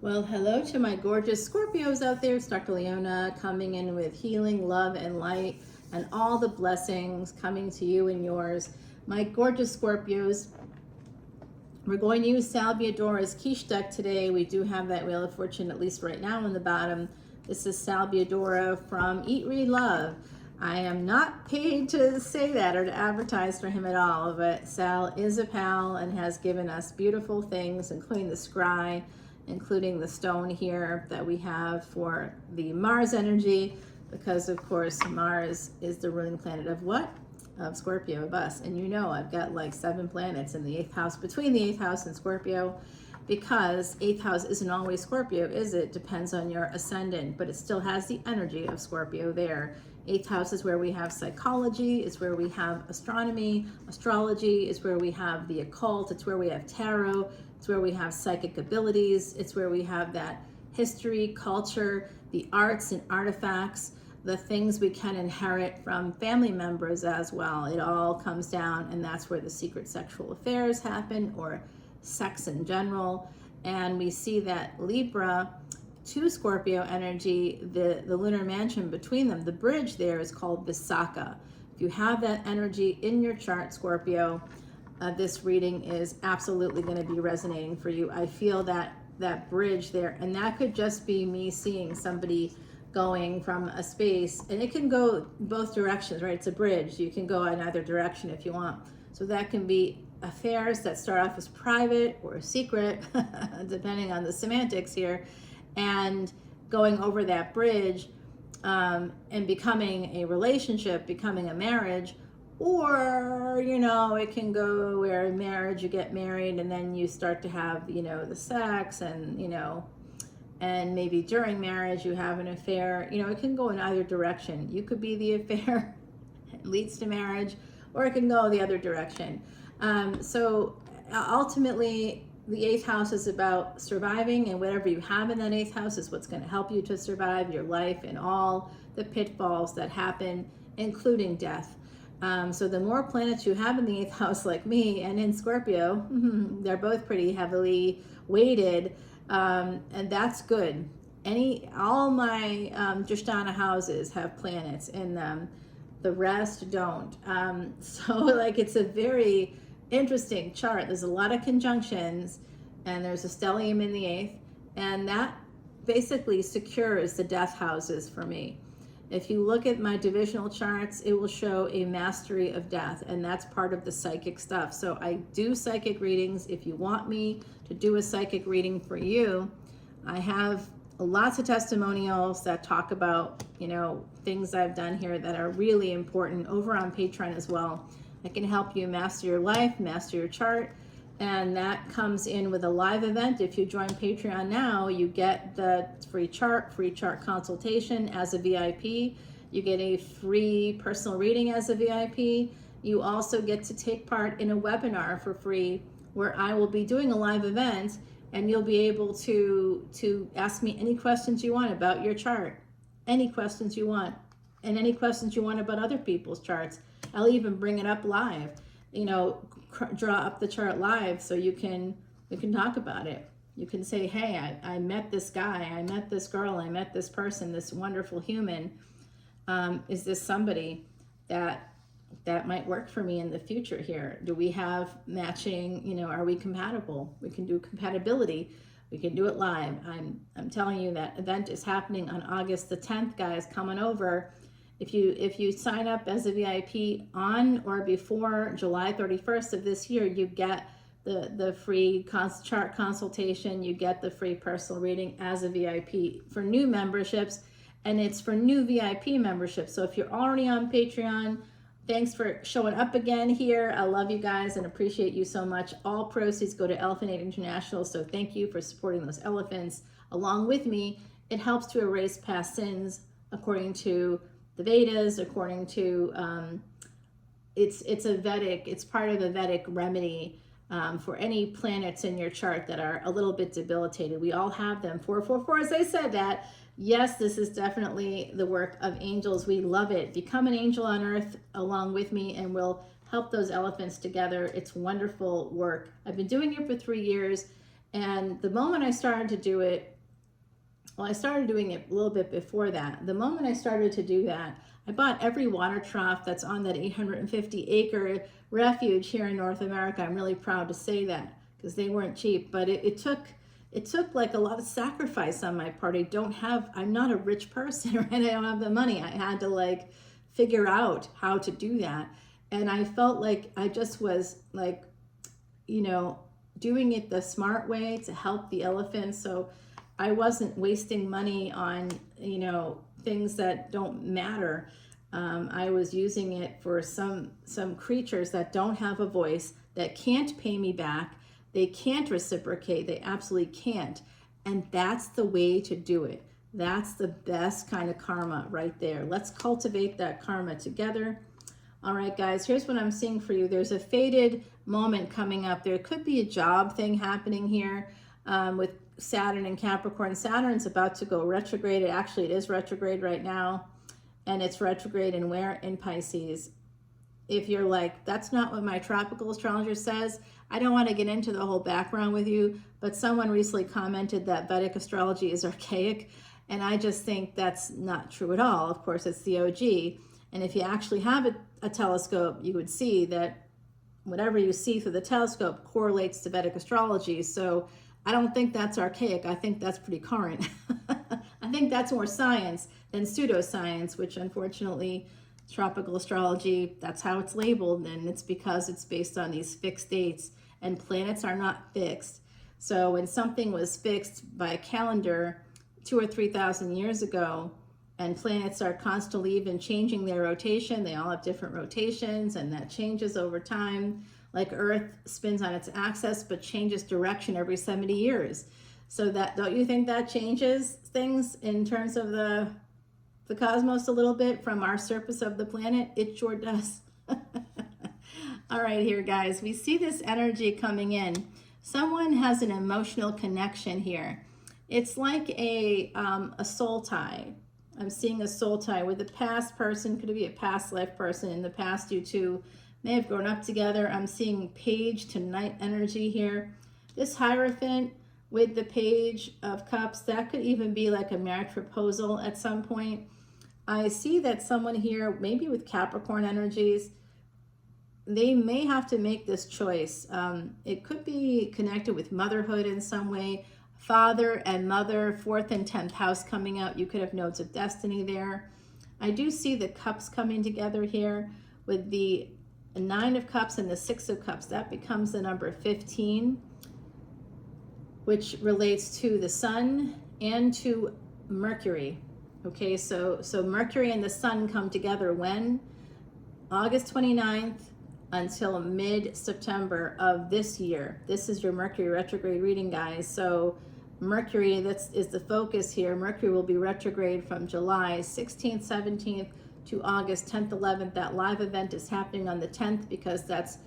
Well, hello to my gorgeous Scorpios out there. It's Dr. Leona coming in with healing, love, and light, and all the blessings coming to you and yours. My gorgeous Scorpios, we're going to use Salviadora's quiche deck today. We do have that Wheel of Fortune, at least right now, on the bottom. This is Salviadora from Eat, Read, Love. I am not paid to say that or to advertise for him at all, but Sal is a pal and has given us beautiful things, including the scry, including the stone here that we have for the Mars energy, because of course Mars is the ruling planet of what? Of Scorpio, of us. And you know I've got like 7 planets in the 8th house, between the 8th house and Scorpio, because 8th house isn't always Scorpio, is it? Depends on your ascendant, but it still has the energy of Scorpio there. 8th house is where we have psychology, it's where we have astronomy, astrology, it's where we have the occult, it's where we have tarot, it's where we have psychic abilities, it's where we have that history, culture, the arts and artifacts, the things we can inherit from family members as well. It all comes down, and that's where the secret sexual affairs happen, or sex in general. And we see that Libra to Scorpio energy, the lunar mansion between them, the bridge there is called Visakha. If you have that energy in your chart, Scorpio, this reading is absolutely going to be resonating for you. I feel that bridge there, and that could just be me seeing somebody going from a space, and it can go both directions, right? It's a bridge. You can go in either direction if you want. So that can be affairs that start off as private or secret, depending on the semantics here, and going over that bridge and becoming a relationship, becoming a marriage. Or, you know, it can go where in marriage you get married and then you start to have, you know, the sex and, you know, and maybe during marriage you have an affair. You know, it can go in either direction. You could be the affair that leads to marriage, or it can go the other direction. So ultimately, the 8th house is about surviving, and whatever you have in that 8th house is what's going to help you to survive your life and all the pitfalls that happen, including death. So the more planets you have in the 8th house, like me, and in Scorpio, they're both pretty heavily weighted, and that's good. All my Drishtana houses have planets in them. The rest don't. So like it's a very interesting chart. There's a lot of conjunctions, and there's a stellium in the 8th, and that basically secures the death houses for me. If you look at my divisional charts, it will show a mastery of death, and that's part of the psychic stuff. So I do psychic readings. If you want me to do a psychic reading for you, I have lots of testimonials that talk about, you know, things I've done here that are really important over on Patreon as well. I can help you master your life, master your chart, and that comes in with a live event. If you join Patreon now, you get the free chart consultation as a VIP. You get a free personal reading as a VIP. You also get to take part in a webinar for free where I will be doing a live event, and you'll be able to ask me any questions you want about your chart, any questions you want, and any questions you want about other people's charts. I'll even bring it up live, you know, draw up the chart live so we can talk about it. You can say, hey, I met this guy, I met this girl, I met this person, this wonderful human. Is this somebody that might work for me in the future here? Do we have matching, you know, are we compatible? We can do compatibility. We can do it live. I'm telling you that event is happening on August the 10th, guys. Coming over. If you sign up as a VIP on or before July 31st of this year, you get the free chart consultation, you get the free personal reading as a VIP for new memberships, and it's for new VIP memberships. So if you're already on Patreon, thanks for showing up again here. I love you guys and appreciate you so much. All proceeds go to Elephant Aid International, so thank you for supporting those elephants along with me. It helps to erase past sins according to the Vedas, according to it's part of a Vedic remedy for any planets in your chart that are a little bit debilitated. We all have them. 444, as I said that. Yes, this is definitely the work of angels. We love it. Become an angel on earth along with me, and we'll help those elephants together. It's wonderful work. I've been doing it for 3 years, And the moment I started to do it, well, I started doing it a little bit before that. The moment I started to do that, I bought every water trough that's on that 850-acre refuge here in North America. I'm really proud to say that because they weren't cheap, but it took like a lot of sacrifice on my part. I'm not a rich person, right? I don't have the money. I had to like figure out how to do that. And I felt like I just was like, doing it the smart way to help the elephants. So I wasn't wasting money on, things that don't matter. I was using it for some creatures that don't have a voice, that can't pay me back. They can't reciprocate. They absolutely can't. And that's the way to do it. That's the best kind of karma right there. Let's cultivate that karma together. All right, guys, here's what I'm seeing for you. There's a fated moment coming up. There could be a job thing happening here with Saturn and Capricorn. Saturn's about to go retrograde. It is retrograde right now. And it's retrograde in where? In Pisces. If you're like, that's not what my tropical astrologer says, I don't want to get into the whole background with you, but someone recently commented that Vedic astrology is archaic. And I just think that's not true at all. Of course, it's the OG. And if you actually have a telescope, you would see that whatever you see through the telescope correlates to Vedic astrology. So I don't think that's archaic. I think that's pretty current. I think that's more science than pseudoscience, which unfortunately, tropical astrology, that's how it's labeled. And it's because it's based on these fixed dates, and planets are not fixed. So when something was fixed by a calendar 2,000 or 3,000 years ago, and planets are constantly even changing their rotation. They all have different rotations, and that changes over time. Like Earth spins on its axis, but changes direction every 70 years. So that, don't you think that changes things in terms of the cosmos a little bit from our surface of the planet? It sure does. All right, here, guys, we see this energy coming in. Someone has an emotional connection here. It's like a soul tie. I'm seeing a soul tie with a past person. Could be a past life person. In the past, you two may have grown up together. I'm seeing page to knight energy here. This Hierophant with the Page of Cups, that could even be like a marriage proposal at some point. I see that someone here, maybe with Capricorn energies, they may have to make this choice. It could be connected with motherhood in some way. Father and mother, 4th and 10th house coming out. You could have nodes of destiny there. I do see the cups coming together here with the 9 of cups and the 6 of cups. That becomes the number 15, which relates to the sun and to Mercury. Okay, so Mercury and the sun come together when? August 29th until mid-September of this year. This is your Mercury retrograde reading, guys. So Mercury, that is the focus here. Mercury will be retrograde from July 16th, 17th to August 10th, 11th. That live event is happening on the 10th because that's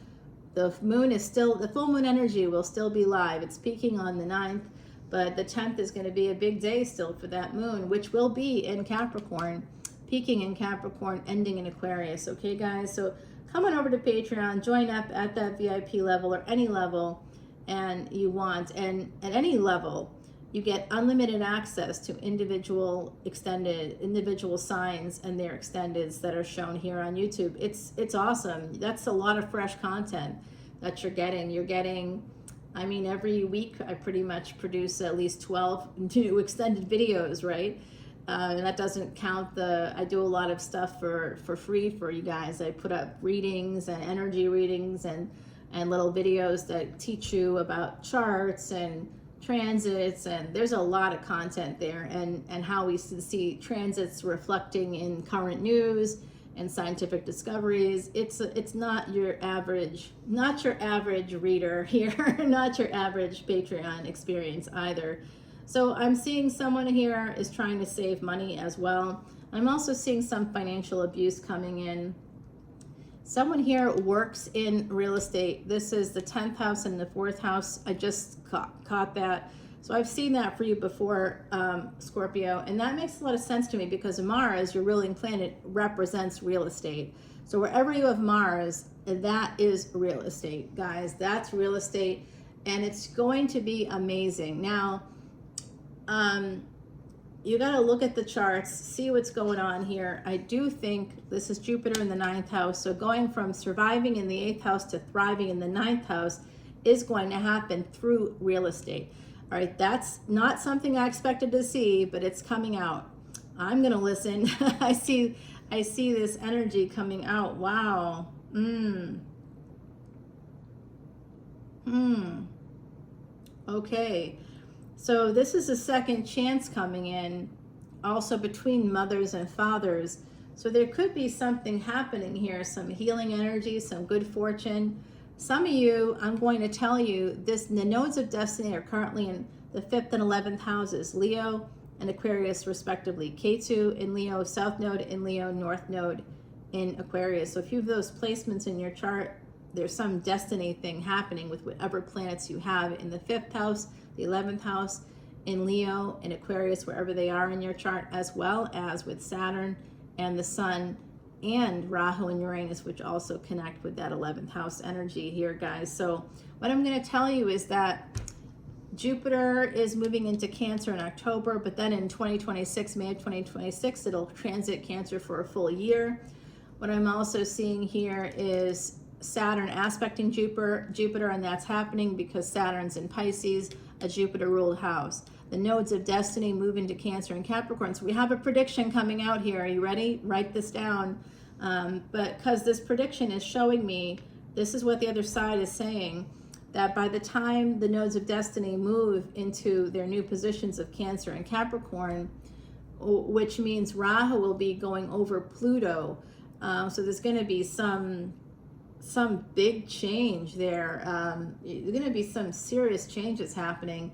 the moon is still, the full moon energy will still be live. It's peaking on the 9th, but the 10th is going to be a big day still for that moon, which will be in Capricorn, peaking in Capricorn, ending in Aquarius. Okay, guys, so come on over to Patreon, join up at that VIP level or any level and you want, and at any level you get unlimited access to individual signs and their extendeds that are shown here on YouTube. It's awesome. That's a lot of fresh content that you're getting. I mean, every week I pretty much produce at least 12 new extended videos, right? And that doesn't count I do a lot of stuff for free for you guys. I put up readings and energy readings and little videos that teach you about charts and transits, and there's a lot of content there, and how we see transits reflecting in current news and scientific discoveries. It's not your average reader here, not your average Patreon experience either. So I'm seeing someone here is trying to save money as well. I'm also seeing some financial abuse coming in. Someone here works in real estate. This is the 10th house and the 4th house. I just caught that. So I've seen that for you before, Scorpio. And that makes a lot of sense to me because Mars, your ruling planet, represents real estate. So wherever you have Mars, that is real estate, guys. That's real estate. and it's going to be amazing. Now, you got to look at the charts, see what's going on here. I do think this is Jupiter in the 9th house. So going from surviving in the 8th house to thriving in the 9th house is going to happen through real estate. All right, that's not something I expected to see, but it's coming out. I'm going to listen. I see this energy coming out. Wow. Okay. So this is a second chance coming in, also between mothers and fathers. So there could be something happening here, some healing energy, some good fortune. Some of you, I'm going to tell you, the nodes of destiny are currently in the 5th and 11th houses, Leo and Aquarius respectively. K2 in Leo, South Node in Leo, North Node in Aquarius. So if you have those placements in your chart, there's some destiny thing happening with whatever planets you have in the 5th house, the 11th house, in Leo and Aquarius, wherever they are in your chart, as well as with Saturn and the Sun and Rahu and Uranus, which also connect with that 11th house energy here, guys. So what I'm going to tell you is that Jupiter is moving into Cancer in October, but then in 2026, May of 2026, it'll transit Cancer for a full year. What I'm also seeing here is Saturn aspecting Jupiter, and that's happening because Saturn's in Pisces, a Jupiter-ruled house. The nodes of destiny move into Cancer and Capricorn. So we have a prediction coming out here. Are you ready? Write this down. But because this prediction is showing me, this is what the other side is saying, that by the time the nodes of destiny move into their new positions of Cancer and Capricorn, which means Rahu will be going over Pluto. So there's going to be some big change there. There's going to be some serious changes happening.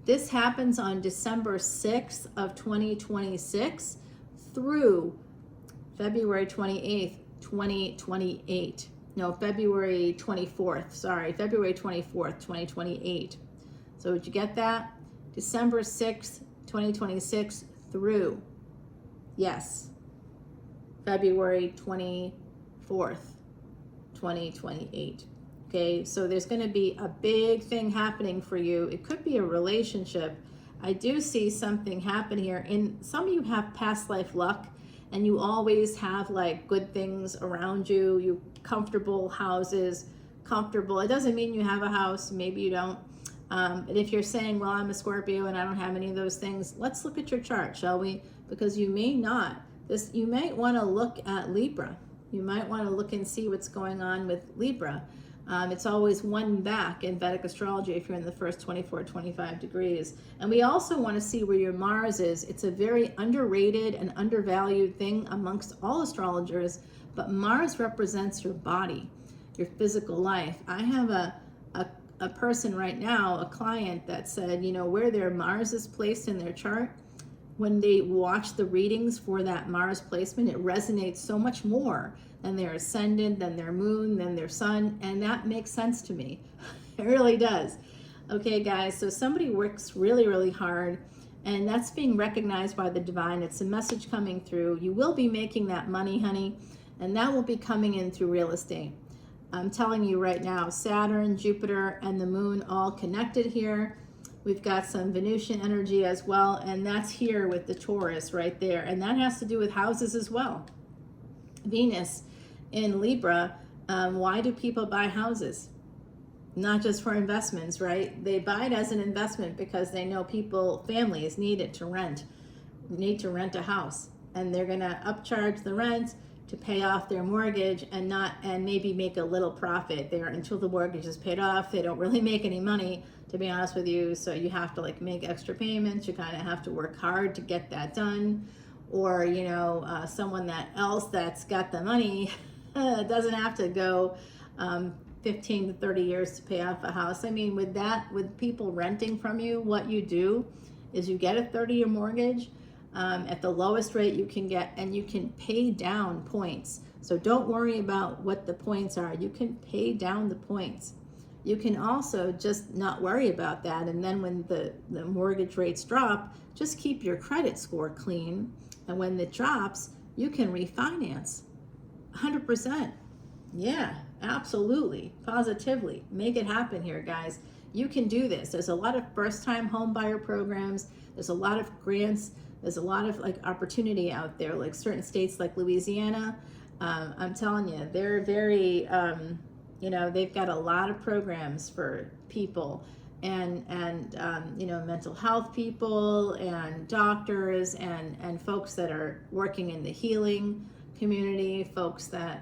This happens on December 6th of 2026 through February 28th, 2028. No, February 24th, sorry, February 24th, 2028. So did you get that? December 6th, 2026 through, yes, February 24th. 2028. Okay, so there's going to be a big thing happening for you. It could be a relationship. I do see something happen here. In some of you have past life luck, and you always have like good things around you. You comfortable houses, comfortable. It doesn't mean you have a house. Maybe you don't. And if you're saying, well, I'm a Scorpio and I don't have any of those things, let's look at your chart, shall we? Because you may not. You might want to look at Libra. You might want to look and see what's going on with Libra. It's always one back in Vedic Astrology if you're in the first 24, 25 degrees. And we also want to see where your Mars is. It's a very underrated and undervalued thing amongst all astrologers, but Mars represents your body, your physical life. I have a person right now, a client that said, you know, where their Mars is placed in their chart, when they watch the readings for that Mars placement, it resonates so much more than their ascendant, than their moon, than their sun, and that makes sense to me. It really does. Okay, guys, so somebody works really, really hard, and that's being recognized by the divine. It's a message coming through. You will be making that money, honey, and that will be coming in through real estate. I'm telling you right now, Saturn, Jupiter, and the moon all connected here. We've got some Venusian energy as well, and that's here with the Taurus right there, and that has to do with houses as well. Venus in Libra, why do people buy houses? Not just for investments, right? They buy it as an investment because they know families need it to rent, need to rent a house, and they're gonna upcharge the rent to pay off their mortgage and maybe make a little profit there until the mortgage is paid off. They don't really make any money, to be honest with you, so you have to like make extra payments. You kind of have to work hard to get that done, or you know, someone else that's got the money doesn't have to go 15 to 30 years to pay off a house. I mean, with people renting from you, what you do is you get a 30-year mortgage at the lowest rate you can get, and you can pay down points. So don't worry about what the points are. You can pay down the points. You can also just not worry about that, and then when the mortgage rates drop, just keep your credit score clean, and when it drops, you can refinance 100%. Yeah, absolutely, positively. Make it happen here, guys. You can do this. There's a lot of first-time home buyer programs. There's a lot of grants. There's a lot of like opportunity out there, like certain states like Louisiana. I'm telling you, they're very, you know, they've got a lot of programs for people and you know, mental health people and doctors and folks that are working in the healing community, folks that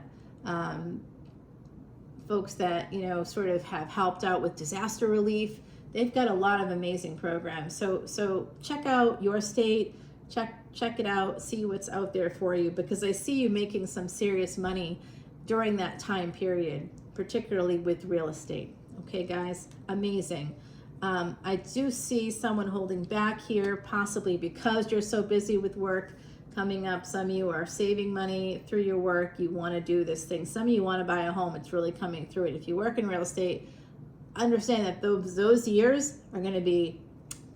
you know, sort of have helped out with disaster relief. They've got a lot of amazing programs. So check out your state, check it out, see what's out there for you, because I see you making some serious money during that time period, particularly with real estate. Okay, guys, amazing. I do see someone holding back here, possibly because you're so busy with work coming up. Some of you are saving money through your work. You want to do this thing. Some of you want to buy a home. It's really coming through it. If you work in real estate, understand that those years are going to be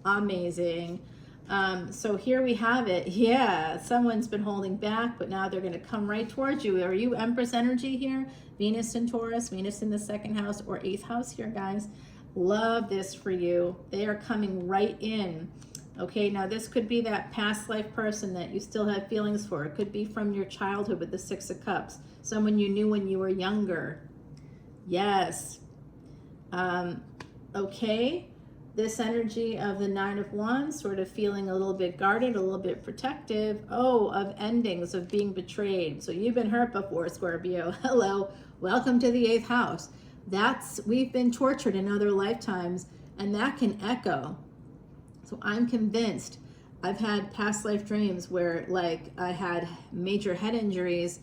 amazing. So here we have it. Yeah, someone's been holding back, but now they're going to come right towards you. Are you Empress energy here? Venus in Taurus, Venus in the 2nd house or 8th house here, guys. Love this for you. They are coming right in. Okay, now this could be that past life person that you still have feelings for. It could be from your childhood with the 6 of Cups. Someone you knew when you were younger. Yes. Okay. This energy of the 9 of Wands, sort of feeling a little bit guarded, a little bit protective. Oh, of endings, of being betrayed. So you've been hurt before, Scorpio. Hello. Welcome to the 8th house. We've been tortured in other lifetimes, and that can echo. So I'm convinced. I've had past life dreams where like I had major head injuries,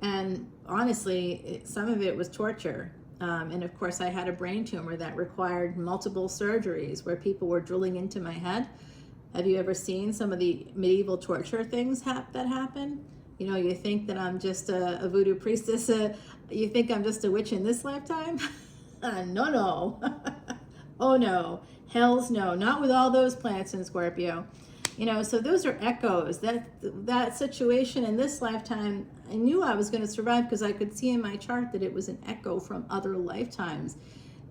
and honestly, some of it was torture. And of course I had a brain tumor that required multiple surgeries where people were drilling into my head. Have you ever seen some of the medieval torture things that happen? You know, you think that I'm just a voodoo priestess. You think I'm just a witch in this lifetime? No. Oh no. Hells no, not with all those planets in Scorpio. You know, so those are echoes. That situation in this lifetime, I knew I was going to survive because I could see in my chart that it was an echo from other lifetimes.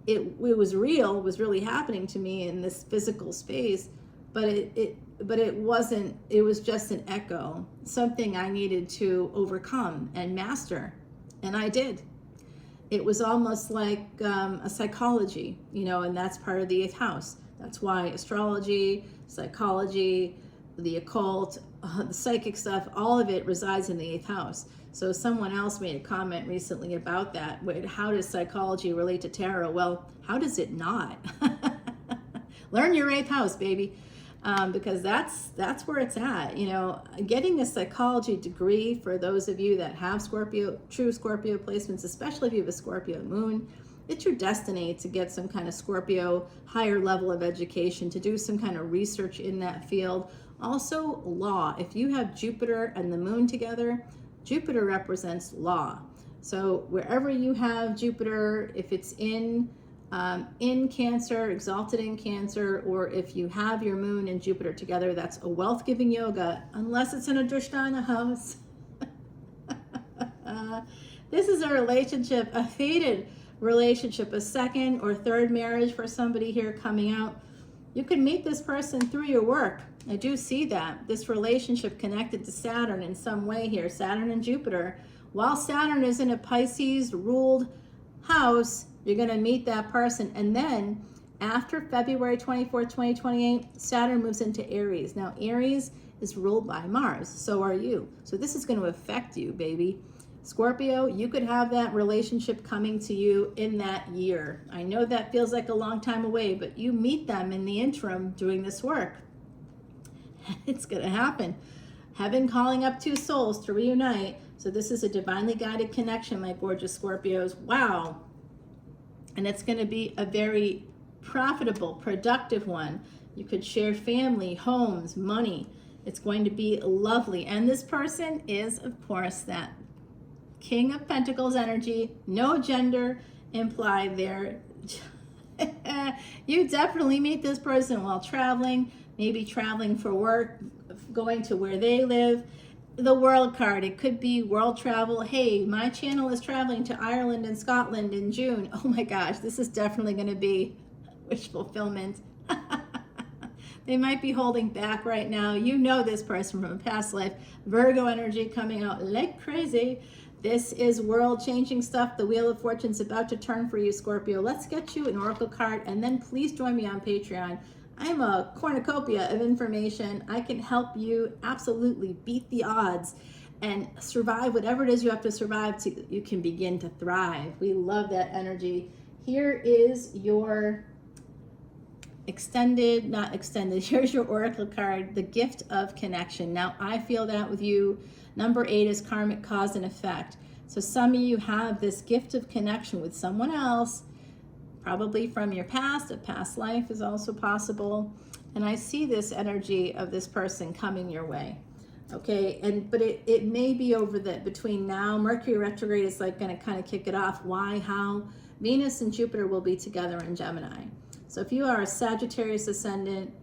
It was real, was really happening to me in this physical space, but it wasn't, it was just an echo, something I needed to overcome and master, and I did. It was almost like a psychology, you know, and that's part of the 8th house. That's why astrology, psychology, the occult, the psychic stuff, all of it resides in the 8th house. So someone else made a comment recently about that. How does psychology relate to tarot? Well, how does it not? Learn your 8th house, baby. Because that's where it's at. You know, getting a psychology degree for those of you that have true Scorpio placements, especially if you have a Scorpio moon, it's your destiny to get some kind of Scorpio higher level of education, to do some kind of research in that field. Also law. If you have Jupiter and the moon together, Jupiter represents law. So wherever you have Jupiter, if it's in Cancer, exalted in Cancer, or if you have your moon and Jupiter together, that's a wealth-giving yoga, unless it's in a Drishtana house. This is a relationship, a fated relationship, a second or third marriage for somebody here coming out. You can meet this person through your work. I do see that. This relationship connected to Saturn in some way here, Saturn and Jupiter. While Saturn is in a Pisces-ruled house, you're going to meet that person. And then after February 24, 2028, Saturn moves into Aries. Now, Aries is ruled by Mars. So are you. So this is going to affect you, baby. Scorpio, you could have that relationship coming to you in that year. I know that feels like a long time away, but you meet them in the interim doing this work. It's going to happen. Heaven calling up two souls to reunite. So this is a divinely guided connection, my gorgeous Scorpios. Wow. And it's going to be a very profitable, productive one. You could share family, homes, money. It's going to be lovely. And this person is, of course, that King of Pentacles energy. No gender implied there. You definitely meet this person while traveling, maybe traveling for work, going to where they live. The World card, it could be world travel. Hey, my channel is traveling to Ireland and Scotland in June. Oh my gosh, this is definitely going to be wish fulfillment. They might be holding back right now. You know this person from a past life. Virgo energy coming out like crazy. This is world-changing stuff. The Wheel of Fortune's about to turn for you, Scorpio. Let's get you an oracle card, and then please join me on Patreon. I'm a cornucopia of information. I can help you absolutely beat the odds and survive whatever it is you have to survive so you can begin to thrive. We love that energy. Here is your not extended, here's your oracle card, the gift of connection. Now, I feel that with you. Number 8 is karmic cause and effect. So some of you have this gift of connection with someone else, probably from your past. A past life is also possible. And I see this energy of this person coming your way. Okay, but it may be over between now. Mercury retrograde is like going to kind of kick it off. Why, how? Venus and Jupiter will be together in Gemini. So if you are a Sagittarius ascendant,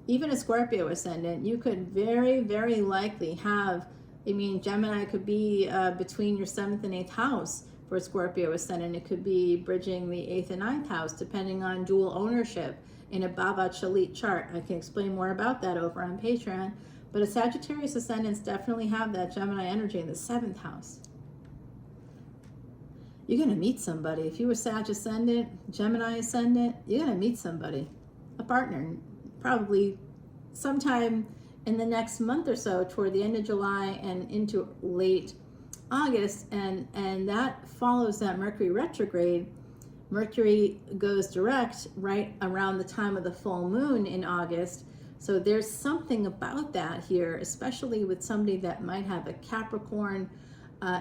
even a Scorpio ascendant, you could very, very likely have, Gemini could be between your 7th and 8th house for a Scorpio ascendant. It could be bridging the 8th and 9th house, depending on dual ownership in a Baba Chalit chart. I can explain more about that over on Patreon. But a Sagittarius ascendants definitely have that Gemini energy in the 7th house. You're going to meet somebody. If you were Sag ascendant, Gemini ascendant, you're going to meet somebody, a partner, probably sometime in the next month or so, toward the end of July and into late August. And that follows that Mercury retrograde. Mercury goes direct right around the time of the full moon in August. So there's something about that here, especially with somebody that might have a Capricorn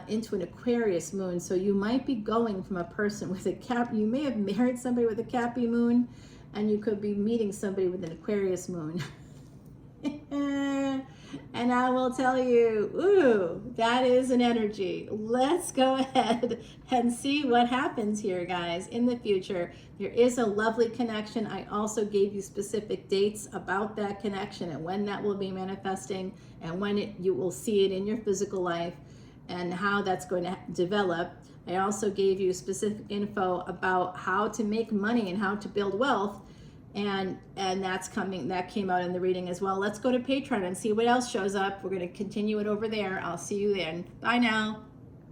into an Aquarius moon. So you might be going from a person with you may have married somebody with a Cappy moon, and you could be meeting somebody with an Aquarius moon. And I will tell you, ooh, that is an energy. Let's go ahead and see what happens here, guys, in the future. There is a lovely connection. I also gave you specific dates about that connection and when that will be manifesting and when you will see it in your physical life and how that's going to develop. I also gave you specific info about how to make money and how to build wealth. And that came out in the reading as well. Let's go to Patreon and see what else shows up. We're going to continue it over there. I'll see you then. Bye now.